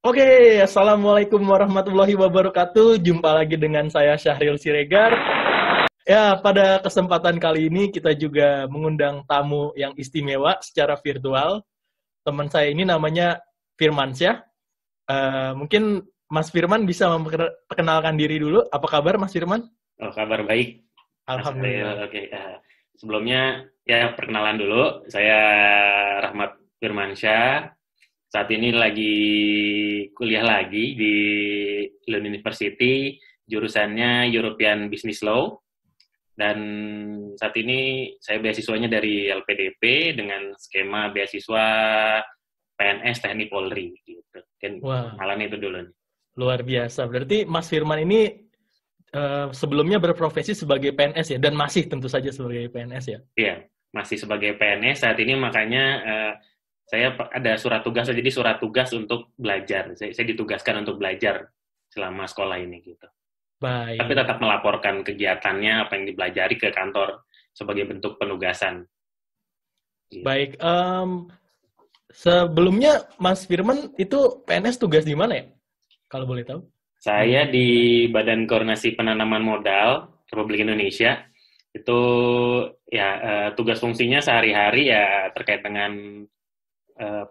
Oke, Assalamualaikum warahmatullahi wabarakatuh. Jumpa lagi dengan saya Syahril Siregar. Ya, pada kesempatan kali ini kita juga mengundang tamu yang istimewa secara virtual. Teman saya ini namanya Firmansyah. Mungkin Mas Firman bisa memperkenalkan diri dulu. Apa kabar Mas Firman? Oh, kabar baik, Mas Ariel. Alhamdulillah. Oke, sebelumnya ya perkenalan dulu. Saya Rahmat Firmansyah. Saat ini lagi kuliah lagi di Lund University, jurusannya European Business Law. Dan saat ini saya beasiswanya dari LPDP dengan skema beasiswa PNS TNI Polri. Gitu. Dan Wah, perkenalan itu dulu nih. luar biasa. Berarti Mas Firman ini sebelumnya berprofesi sebagai PNS ya, dan masih tentu saja sebagai PNS ya. Iya, masih sebagai PNS saat ini, makanya saya ada surat tugas, jadi surat tugas untuk belajar. Saya ditugaskan untuk belajar selama sekolah ini gitu. Tapi Baik. tetap melaporkan kegiatannya, apa yang dipelajari ke kantor sebagai bentuk penugasan. Gitu. Baik, sebelumnya Mas Firman itu PNS tugas di mana ya? Kalau boleh tahu? Saya di Badan Koordinasi Penanaman Modal Republik Indonesia. Itu ya tugas fungsinya sehari-hari ya terkait dengan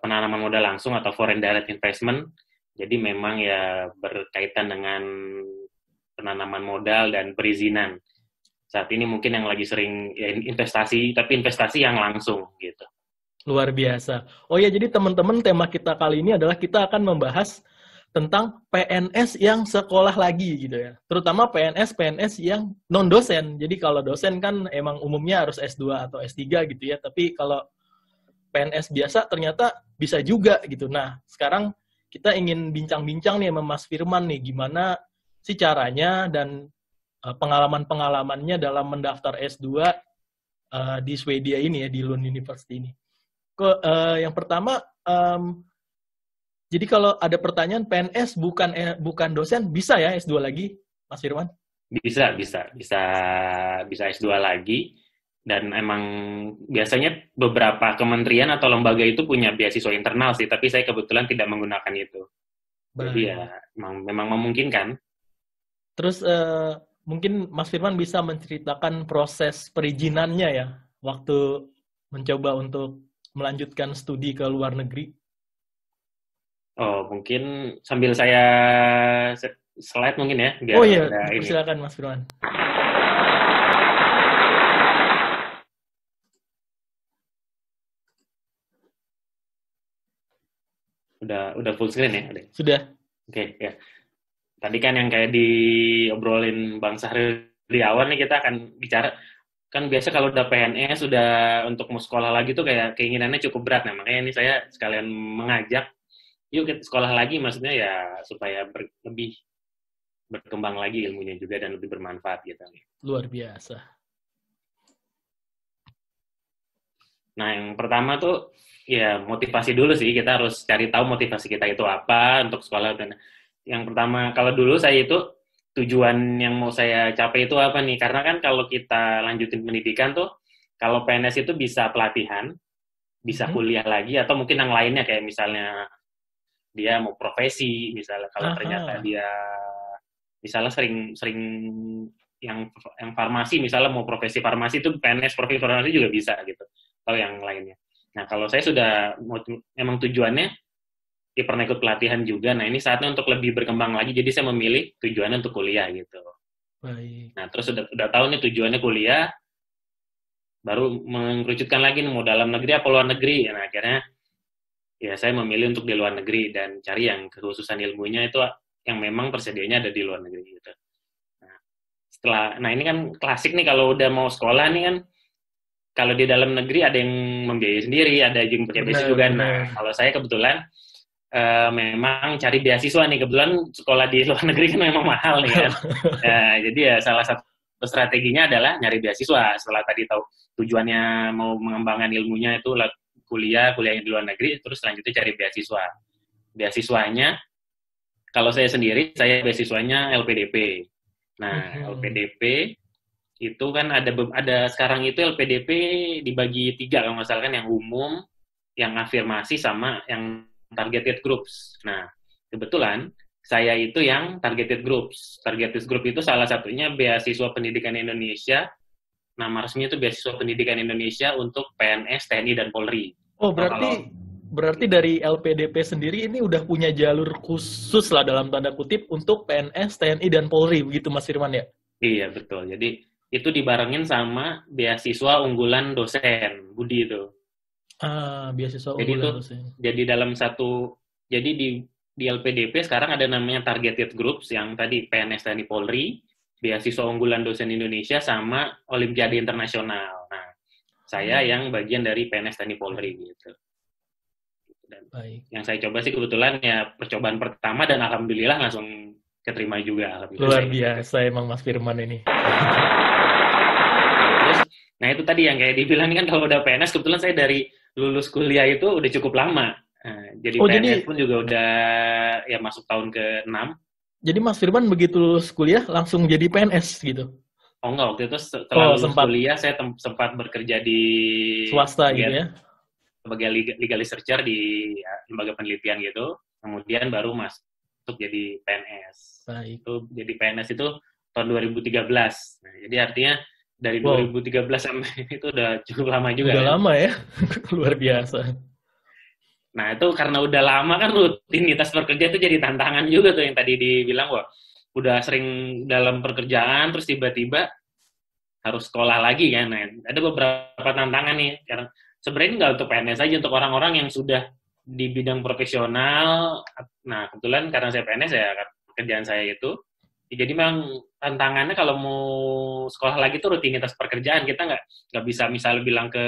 penanaman modal langsung atau foreign direct investment. Jadi memang ya berkaitan dengan penanaman modal dan perizinan. Saat ini mungkin yang lagi sering ya, investasi, tapi investasi yang langsung gitu. Luar biasa. Oh ya, jadi teman-teman tema kita kali ini adalah kita akan membahas tentang PNS yang sekolah lagi gitu ya. Terutama PNS yang non-dosen. Jadi kalau dosen kan emang umumnya harus S2 atau S3 gitu ya. Tapi kalau PNS biasa ternyata bisa juga gitu. Nah, sekarang kita ingin bincang-bincang nih sama Mas Firman nih, gimana sih caranya dan pengalaman-pengalamannya dalam mendaftar S2 di Swedia ini ya, di Lund University ini. Yang pertama, jadi kalau ada pertanyaan PNS bukan dosen, bisa ya S2 lagi, Mas Firman? Bisa S2 lagi. Dan emang biasanya beberapa kementerian atau lembaga itu punya beasiswa internal sih, tapi saya kebetulan tidak menggunakan itu. Jadi ya Baik. memang memungkinkan. Terus mungkin Mas Firman bisa menceritakan proses perizinannya ya, waktu mencoba untuk melanjutkan studi ke luar negeri. Oh, mungkin sambil saya slide mungkin ya, biar Oh iya, ada ini. dipersilakan Mas Firman. Udah full screen ya? Sudah. Oke, ya. Tadi kan yang kayak diobrolin Bang Sahril di awal nih, kita akan bicara, kan biasa kalau udah PNS, udah untuk mau sekolah lagi tuh kayak keinginannya cukup berat. Nah, makanya ini saya sekalian mengajak, yuk kita sekolah lagi, maksudnya ya supaya lebih berkembang lagi ilmunya juga dan lebih bermanfaat gitu. Luar biasa. Nah, yang pertama tuh ya motivasi dulu sih, kita harus cari tahu motivasi kita itu apa untuk sekolah. Dan yang pertama, kalau dulu saya itu tujuan yang mau saya capai itu apa nih? Karena kan kalau kita lanjutin pendidikan tuh, kalau PNS itu bisa pelatihan, bisa kuliah lagi, atau mungkin yang lainnya kayak misalnya dia mau profesi, misalnya kalau ternyata Aha. dia misalnya sering yang farmasi, misalnya mau profesi farmasi itu PNS profesi farmasi juga bisa gitu, atau yang lainnya. Nah, kalau saya sudah memang tujuannya ya pernah ikut pelatihan juga. Nah, ini saatnya untuk lebih berkembang lagi. Jadi saya memilih tujuannya untuk kuliah gitu. Baik. Nah, terus udah tahu nih tujuannya kuliah, baru mengerucutkan lagi nih, mau dalam negeri apa luar negeri. Nah, akhirnya ya saya memilih untuk di luar negeri dan cari yang kekhususan ilmunya itu yang memang persediaannya ada di luar negeri gitu. Nah ini kan klasik nih kalau udah mau sekolah nih kan, kalau di dalam negeri ada yang membiayai sendiri, ada yang punya beasiswa Benar, juga. Nah, benar. kalau saya kebetulan memang cari beasiswa nih, kebetulan sekolah di luar negeri kan memang mahal nih kan. Jadi ya salah satu strateginya adalah nyari beasiswa. Setelah tadi tahu tujuannya mau mengembangkan ilmunya itu kuliah di luar negeri, terus selanjutnya cari beasiswa. Beasiswanya, kalau saya sendiri, saya beasiswanya LPDP. Nah, LPDP itu kan ada sekarang itu LPDP dibagi 3 kalau nggak salah kan, yang umum, yang afirmasi, sama yang targeted groups. Nah, Kebetulan saya itu yang targeted groups. Targeted group itu salah satunya beasiswa pendidikan Indonesia. Nama resminya itu beasiswa pendidikan Indonesia untuk PNS, TNI, dan Polri. Oh, Atau kalau berarti dari LPDP sendiri ini udah punya jalur khusus lah dalam tanda kutip untuk PNS, TNI, dan Polri, begitu Mas Firman ya? iya betul. Jadi itu dibarengin sama beasiswa unggulan dosen, Budi itu. Beasiswa Jadi itu unggulan dosen. jadi dalam satu jadi di LPDP sekarang ada namanya targeted groups yang tadi PNS TNI Polri, beasiswa unggulan dosen Indonesia sama Olimpiade Internasional. Nah, saya yang bagian dari PNS TNI Polri gitu. Dan Baik. yang saya coba sih kebetulan ya percobaan pertama dan alhamdulillah langsung keterima juga. Alhamdulillah Luar biasa emang Mas Firman ini. Terus, nah itu tadi yang kayak dibilang kan kalau udah PNS, kebetulan saya dari lulus kuliah itu udah cukup lama. Nah, jadi PNS pun juga udah ya masuk tahun ke-6. Jadi Mas Firman begitu lulus kuliah langsung jadi PNS gitu? Oh enggak, waktu itu setelah lulus kuliah saya sempat bekerja di swasta gitu ya? Sebagai legal researcher di lembaga penelitian gitu. Kemudian baru masuk jadi PNS. Baik. Itu jadi PNS itu tahun 2013. Nah, jadi artinya dari 2013 sampai itu udah cukup lama juga. Udah lama ya? Luar biasa. Nah, itu karena udah lama kan rutinitas bekerja itu jadi tantangan juga tuh yang tadi dibilang, wah, udah sering dalam pekerjaan, terus tiba-tiba harus sekolah lagi kan. Nah, ada beberapa tantangan nih. Karena sebenarnya nggak untuk PNS aja, untuk orang-orang yang sudah di bidang profesional. Nah, kebetulan karena saya PNS ya, pekerjaan saya itu, jadi memang tantangannya kalau mau sekolah lagi tuh rutinitas pekerjaan. Kita nggak bisa misalnya bilang ke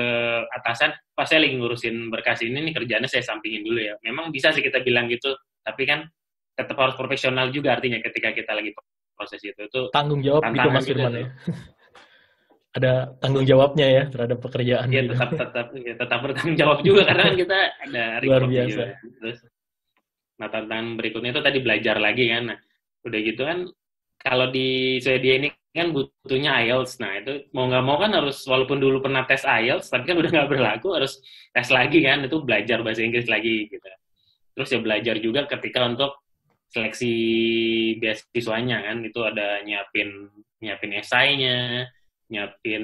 atasan, Pak saya lagi ngurusin berkas ini nih kerjaannya saya sampingin dulu ya. Memang bisa sih kita bilang gitu, tapi kan tetap harus profesional juga artinya ketika kita lagi proses itu. Itu tanggung jawab gitu Mas Firman ya. Ada tanggung jawabnya ya terhadap pekerjaan. Ya gitu. tetap bertanggung jawab juga karena kan kita ada report juga. Terus, nah tantangan berikutnya itu tadi belajar lagi kan. Nah, udah gitu kan kalau di Swedia ini kan butuhnya IELTS. Nah, itu mau nggak mau kan harus, walaupun dulu pernah tes IELTS, tapi kan udah nggak berlaku, harus tes lagi kan, itu belajar bahasa Inggris lagi gitu. Terus ya belajar juga ketika untuk seleksi beasiswanya kan, itu ada nyiapin esainya, nyiapin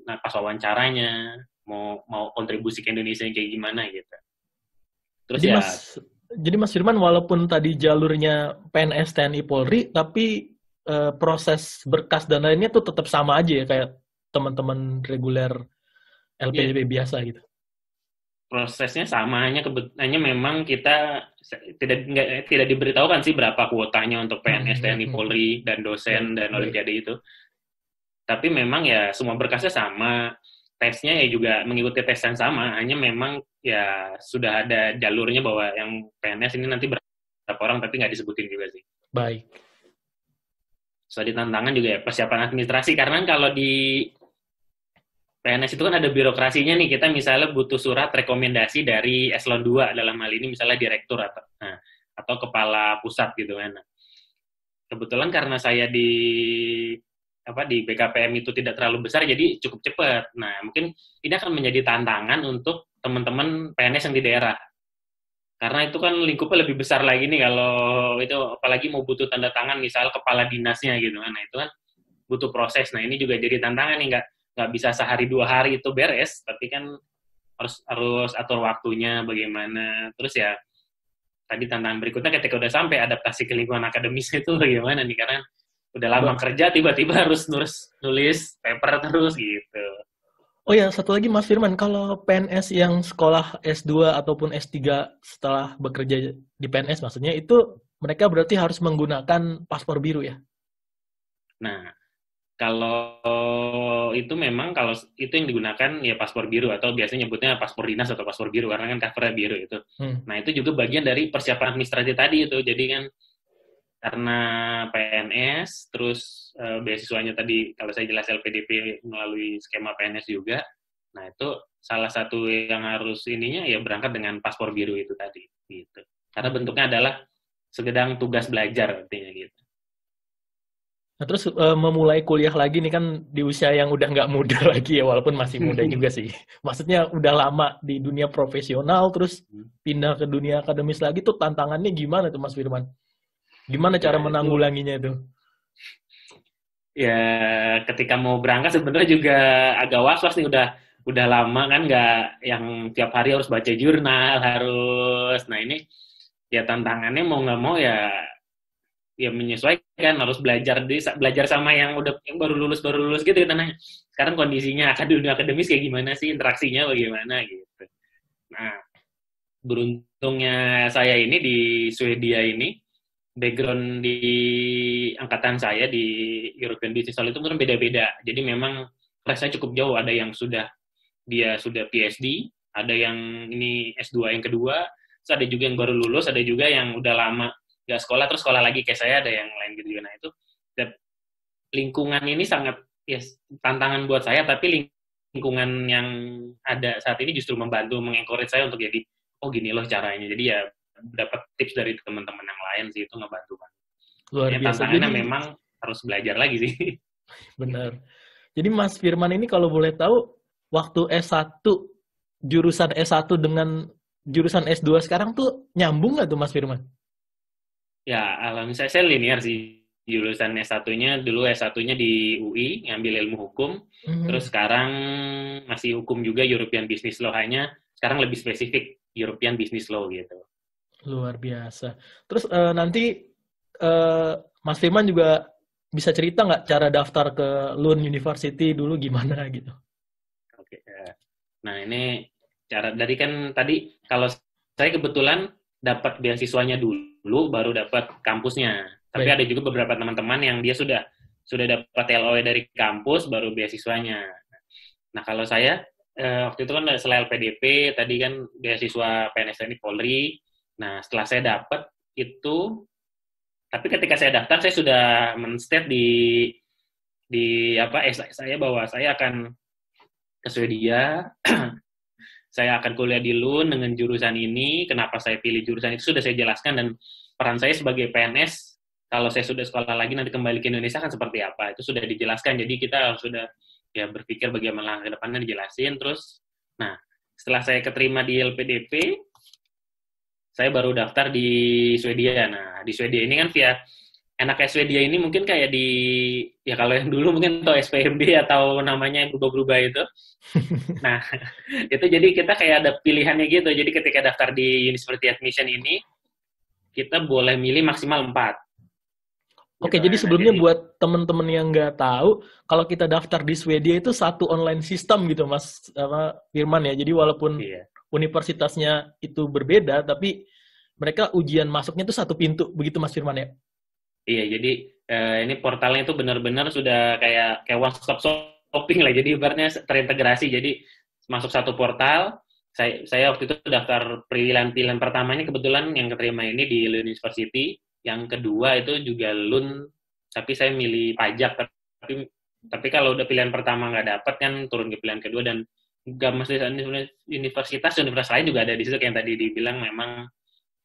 pas wawancaranya, mau kontribusi ke Indonesia kayak gimana gitu. Terus jadi Mas Firman walaupun tadi jalurnya PNS TNI Polri, tapi proses berkas dan lainnya tuh tetap sama aja ya kayak teman-teman reguler LPDP biasa gitu. Prosesnya sama, hanya memang kita tidak diberitahukan sih berapa kuotanya untuk PNS TNI Polri dan dosen dan Olimpiade itu. Tapi memang ya semua berkasnya sama, tesnya ya juga mengikuti tes yang sama, hanya memang ya sudah ada jalurnya bahwa yang PNS ini nanti berapa orang, tapi nggak disebutin juga sih. Baik. Soal tantangan juga ya persiapan administrasi, karena kalau di PNS itu kan ada birokrasinya nih, kita misalnya butuh surat rekomendasi dari eselon 2 dalam hal ini misalnya direktur atau kepala pusat gitu kan. Kebetulan karena saya di BKPM itu tidak terlalu besar, jadi cukup cepat. Nah, mungkin ini akan menjadi tantangan untuk teman-teman PNS yang di daerah. Karena itu kan lingkupnya lebih besar lagi nih kalau itu, apalagi mau butuh tanda tangan misal kepala dinasnya gitu kan. Nah, itu kan butuh proses. Nah, ini juga jadi tantangan nih, nggak bisa sehari 2 hari itu beres, tapi kan harus atur waktunya bagaimana. Terus ya tadi tantangan berikutnya ketika udah sampai adaptasi ke lingkungan akademis itu bagaimana nih, karena udah lama kerja tiba-tiba harus nulis paper terus gitu. Oh ya, satu lagi Mas Firman, kalau PNS yang sekolah S2 ataupun S3 setelah bekerja di PNS maksudnya, itu mereka berarti harus menggunakan paspor biru ya? Nah, kalau itu memang kalau itu yang digunakan ya paspor biru, atau biasanya nyebutnya paspor dinas atau paspor biru karena kan covernya biru itu. Nah, itu juga bagian dari persiapan administratif tadi itu. Jadi kan karena PNS, terus beasiswanya tadi kalau saya jelas LPDP melalui skema PNS juga. Nah, itu salah satu yang harus ininya ya berangkat dengan paspor biru itu tadi gitu. Karena bentuknya adalah segedang tugas belajar artinya gitu. Nah, terus memulai kuliah lagi nih kan di usia yang udah nggak muda lagi ya, walaupun masih muda juga sih. Maksudnya udah lama di dunia profesional, terus pindah ke dunia akademis lagi tuh tantangannya gimana tuh Mas Firman? Gimana cara Ya, itu menanggulanginya itu? ya ketika mau berangkat sebenarnya juga agak was-was nih, udah lama kan nggak yang tiap hari harus baca jurnal, harus. Nah, ini ya tantangannya mau nggak mau ya menyesuaikan, harus belajar sama yang baru lulus gitu kan. Sekarang kondisinya dunia akademis kayak gimana sih, interaksinya bagaimana gitu. Nah, beruntungnya saya ini di Swedia ini, background di angkatan saya di European Business School itu kan beda-beda. Jadi memang rasanya cukup jauh. Ada yang dia sudah PhD, ada yang ini S2 yang kedua, terus ada juga yang baru lulus, ada juga yang udah lama nggak sekolah, terus sekolah lagi kayak saya, ada yang lain gitu juga. Nah, itu lingkungan ini sangat ya tantangan buat saya, tapi lingkungan yang ada saat ini justru membantu, mengencourage saya untuk jadi, oh gini loh caranya. Jadi ya dapat tips dari teman-teman yang lain sih, itu ngebantu banget. Luar Ya, biasa. tantangannya Jadi memang harus belajar lagi sih. benar. Jadi Mas Firman ini kalau boleh tahu, waktu S1, jurusan S1 dengan jurusan S2 sekarang tuh nyambung nggak tuh Mas Firman? Ya, alhamdulillah saya linear sih. Jurusan S1-nya, dulu S1-nya di UI, ngambil ilmu hukum. Terus sekarang masih hukum juga, European Business Law. Hanya sekarang lebih spesifik, European Business Law gitu. Luar biasa. Terus nanti Mas Firman juga bisa cerita nggak cara daftar ke Lund University dulu gimana gitu? Oke. Nah, ini cara dari kan tadi, kalau saya kebetulan dapat beasiswanya dulu, baru dapat kampusnya. Tapi Baik. ada juga beberapa teman-teman yang dia sudah dapat LOE dari kampus, baru beasiswanya. Nah, kalau saya waktu itu kan selain LPDP, tadi kan beasiswa PNS TNI Polri. Nah, setelah saya dapat itu, tapi ketika saya daftar, saya sudah men-state di saya bahwa saya akan ke Swedia, saya akan kuliah di Lund dengan jurusan ini. Kenapa saya pilih jurusan itu sudah saya jelaskan, dan peran saya sebagai PNS kalau saya sudah sekolah lagi nanti kembali ke Indonesia kan seperti apa, itu sudah dijelaskan. Jadi kita sudah ya berpikir bagaimana langkah ke depannya, dijelasin. Terus, nah setelah saya keterima di LPDP, saya baru daftar di Swedia. Nah, di Swedia ini kan enaknya Swedia ini mungkin kayak ya kalau yang dulu mungkin atau SPMB atau namanya yang berubah-berubah itu. Nah, itu jadi kita kayak ada pilihannya gitu. Jadi ketika daftar di University Admission ini, kita boleh milih maksimal 4. Oke, Gitu. jadi sebelumnya buat teman-teman yang nggak tahu, kalau kita daftar di Swedia itu satu online system gitu, Mas Firman ya. Jadi walaupun universitasnya itu berbeda, tapi mereka ujian masuknya itu satu pintu, begitu Mas Firman ya? Iya, jadi ini portalnya itu benar-benar sudah kayak one-stop shopping lah. Jadi ibaratnya terintegrasi. Jadi masuk satu portal. Saya waktu itu daftar pilihan pertamanya kebetulan yang keterima ini di Lund University. Yang kedua itu juga Lund, tapi saya milih pajak. Tapi kalau udah pilihan pertama nggak dapat kan turun ke pilihan kedua, dan nggak mesti universitas lain juga ada di situ, kayak yang tadi dibilang memang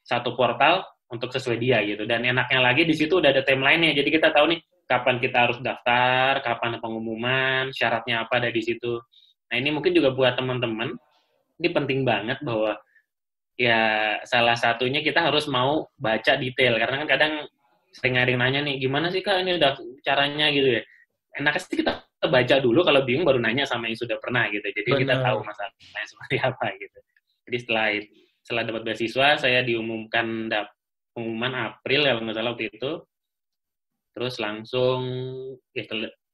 satu portal untuk sesuai dia gitu. Dan enaknya lagi di situ udah ada timeline-nya. Jadi kita tahu nih kapan kita harus daftar, kapan pengumuman, syaratnya apa ada di situ. Nah, ini mungkin juga buat teman-teman, ini penting banget bahwa ya salah satunya kita harus mau baca detail, karena kan kadang sering ada yang nanya nih, gimana sih Kak ini udah caranya gitu ya. Enaknya sih kita baca dulu, kalau bingung baru nanya sama yang sudah pernah gitu. Jadi kita tahu masalahnya seperti apa gitu. Jadi setelah dapat beasiswa, saya diumumkan pengumuman April kalau nggak salah waktu itu. Terus langsung ya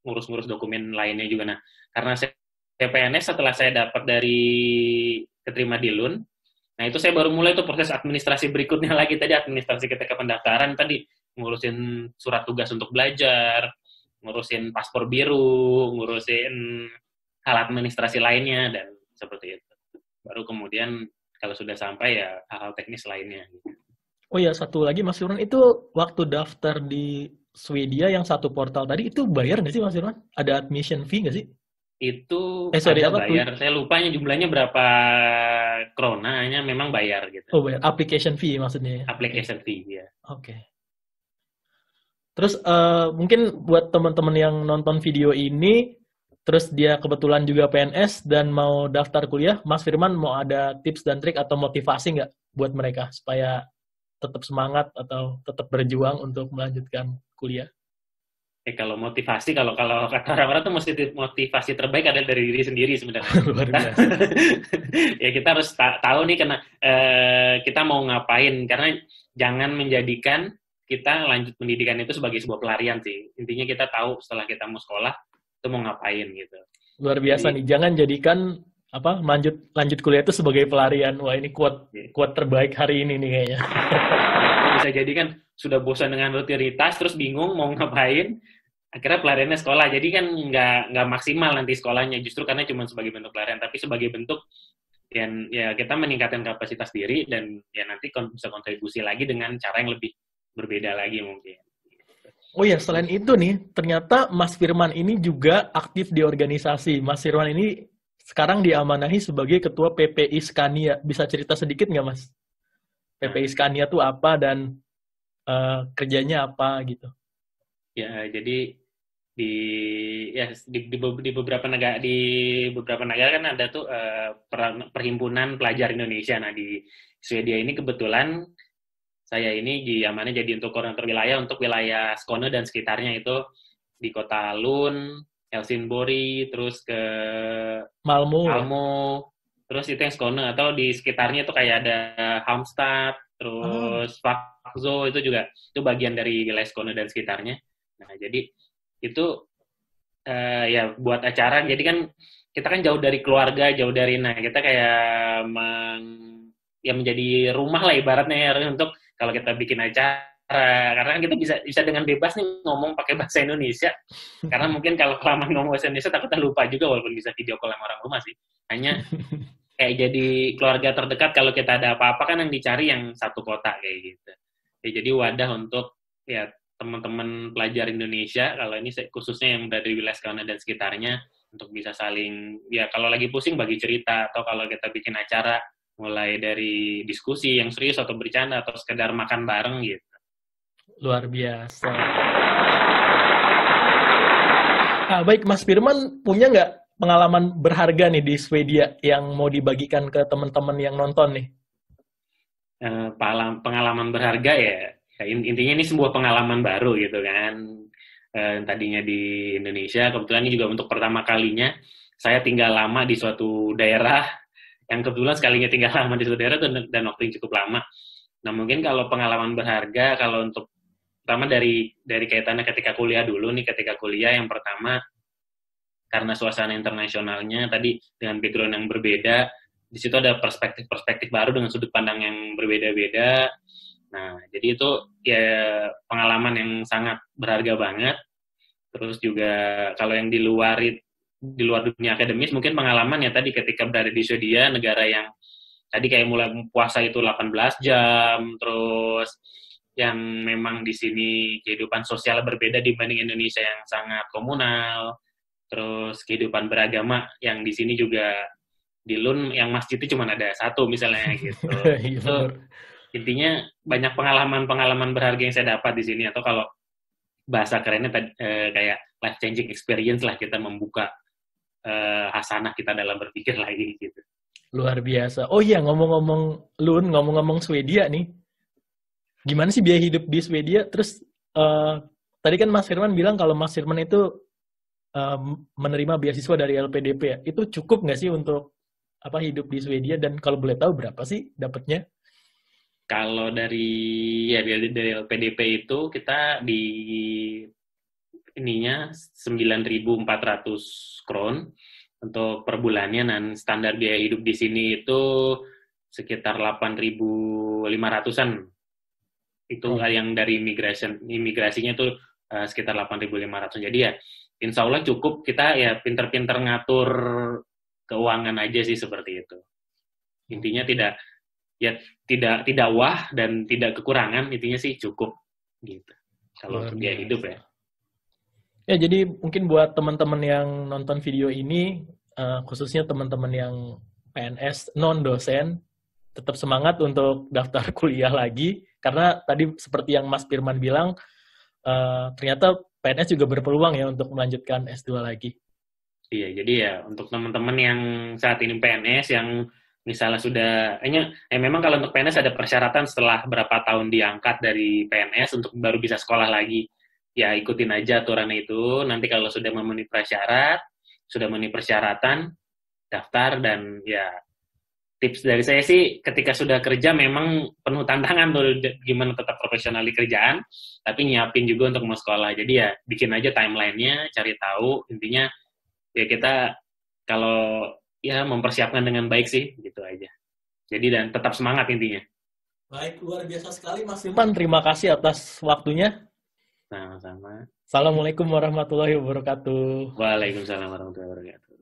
ngurus-ngurus dokumen lainnya juga. Nah, karena saya PNS setelah saya dapat keterima di Lund, nah itu saya baru mulai tuh proses administrasi berikutnya lagi. Tadi administrasi ketika pendaftaran, tadi ngurusin surat tugas untuk belajar, ngurusin paspor biru, ngurusin hal administrasi lainnya, dan seperti itu. Baru kemudian kalau sudah sampai ya hal-hal teknis lainnya. Oh ya, satu lagi Mas Firman, itu waktu daftar di Swedia yang satu portal tadi, itu bayar nggak sih Mas Firman? Ada admission fee nggak sih? Itu ada bayar. Saya lupanya jumlahnya berapa krona, hanya memang bayar gitu. Oh bayar, application fee maksudnya. Application fee, ya. Oke. Terus mungkin buat teman-teman yang nonton video ini, terus dia kebetulan juga PNS dan mau daftar kuliah, Mas Firman mau ada tips dan trik atau motivasi nggak buat mereka supaya tetap semangat atau tetap berjuang untuk melanjutkan kuliah? Kalau motivasi, kalau kata orang-orang tuh motivasi terbaik adalah dari diri sendiri sebenarnya. Luar biasa. Ya kita harus tahu nih karena kita mau ngapain, karena jangan menjadikan kita lanjut pendidikan itu sebagai sebuah pelarian sih. Intinya kita tahu setelah kita mau sekolah itu mau ngapain gitu. Luar biasa. Jadi, nih, jangan jadikan lanjut kuliah itu sebagai pelarian. Wah, ini quote terbaik hari ini nih kayaknya. Bisa jadi kan sudah bosan dengan rutinitas, terus bingung mau ngapain, akhirnya pelariannya sekolah. Jadi kan nggak maksimal nanti sekolahnya, justru karena cuma sebagai bentuk pelarian, tapi sebagai bentuk ya kita meningkatkan kapasitas diri dan ya nanti bisa kontribusi lagi dengan cara yang lebih berbeda lagi mungkin. Oh ya, selain itu nih, ternyata Mas Firman ini juga aktif di organisasi. Mas Firman ini sekarang diamanahi sebagai Ketua PPI Scania. Bisa cerita sedikit nggak, Mas? PPI Scania itu apa dan kerjanya apa gitu? Ya, jadi di beberapa negara kan ada tuh perhimpunan pelajar Indonesia. Nah, di Swedia ini kebetulan saya ini diamanai jadi untuk koordinator wilayah untuk wilayah Skåne dan sekitarnya, itu di kota Lund, Helsingborg, terus ke Malmo, terus itu yang Skåne, atau di sekitarnya itu kayak ada Halmstad, terus Vaxo, itu juga itu bagian dari wilayah Skåne dan sekitarnya. Nah, jadi itu ya buat acara, jadi kan kita kan jauh dari keluarga, jauh dari, nah kita kayak menjadi rumah lah ibaratnya ya, untuk kalau kita bikin acara, karena kita bisa dengan bebas nih ngomong pakai bahasa Indonesia, karena mungkin kalau kelamaan ngomong bahasa Indonesia takutnya lupa juga walaupun bisa video call sama orang rumah sih, hanya kayak jadi keluarga terdekat. Kalau kita ada apa-apa kan yang dicari yang satu kota kayak gitu ya, jadi wadah untuk ya teman-teman pelajar Indonesia, kalau ini khususnya yang dari wilayah Skåne dan sekitarnya, untuk bisa saling, ya kalau lagi pusing bagi cerita, atau kalau kita bikin acara, mulai dari diskusi yang serius atau bercanda, atau sekedar makan bareng gitu. Luar biasa. Nah, baik, Mas Firman punya nggak pengalaman berharga nih di Swedia yang mau dibagikan ke teman-teman yang nonton nih? Pengalaman berharga ya intinya ini sebuah pengalaman baru gitu kan. Tadinya di Indonesia, kebetulan ini juga untuk pertama kalinya saya tinggal lama di suatu daerah, yang kebetulan sekalinya tinggal lama di suatu daerah dan waktu yang cukup lama. Nah, mungkin kalau pengalaman berharga, kalau untuk pertama dari kaitannya ketika kuliah dulu nih, ketika kuliah yang pertama, karena suasana internasionalnya tadi dengan background yang berbeda, di situ ada perspektif baru dengan sudut pandang yang berbeda-beda. Nah, jadi itu ya pengalaman yang sangat berharga banget. Terus juga kalau yang di luar dunia akademis, mungkin pengalaman ya tadi ketika berada di Swedia, negara yang tadi kayak mulai puasa itu 18 jam, terus yang memang di sini kehidupan sosial berbeda dibanding Indonesia yang sangat komunal, terus kehidupan beragama yang di sini juga di Lund yang masjid itu cuma ada satu misalnya gitu. Itu intinya banyak pengalaman berharga yang saya dapat di sini, atau kalau bahasa kerennya kayak life changing experience lah, kita membuka hasanah kita dalam berpikir lagi gitu. Luar biasa. Oh iya, ngomong-ngomong Lund, ngomong-ngomong Swedia nih, gimana sih biaya hidup di Swedia? Terus tadi kan Mas Firman bilang kalau Mas Firman itu menerima beasiswa dari LPDP ya. Itu cukup nggak sih untuk hidup di Swedia, dan kalau boleh tahu berapa sih dapatnya? Kalau dari LPDP itu kita di ininya 9.400 kron untuk per bulannya, dan standar biaya hidup di sini itu sekitar 8.500-an. Itu yang dari imigrasinya itu sekitar 8.500. Jadi ya insya Allah cukup, kita ya pinter-pinter ngatur keuangan aja sih seperti itu. Intinya tidak wah dan tidak kekurangan, intinya sih cukup gitu kalau untuk biaya hidup ya. Ya, jadi mungkin buat teman-teman yang nonton video ini, khususnya teman-teman yang PNS non-dosen, tetap semangat untuk daftar kuliah lagi, karena tadi seperti yang Mas Firman bilang, ternyata PNS juga berpeluang ya untuk melanjutkan S2 lagi. Iya, jadi ya untuk teman-teman yang saat ini PNS yang misalnya sudah, memang kalau untuk PNS ada persyaratan setelah berapa tahun diangkat dari PNS untuk baru bisa sekolah lagi. Ya ikutin aja aturan itu, nanti kalau sudah memenuhi prasyarat, sudah memenuhi persyaratan, daftar, dan ya tips dari saya sih ketika sudah kerja memang penuh tantangan tuh gimana tetap profesional di kerjaan, tapi nyiapin juga untuk mau sekolah. Jadi ya bikin aja timeline-nya, cari tahu, intinya ya kita kalau ya mempersiapkan dengan baik sih, gitu aja. Jadi dan tetap semangat intinya. Baik, luar biasa sekali Mas Firman. Terima kasih atas waktunya. Sama-sama. Assalamualaikum warahmatullahi wabarakatuh. Waalaikumsalam warahmatullahi wabarakatuh.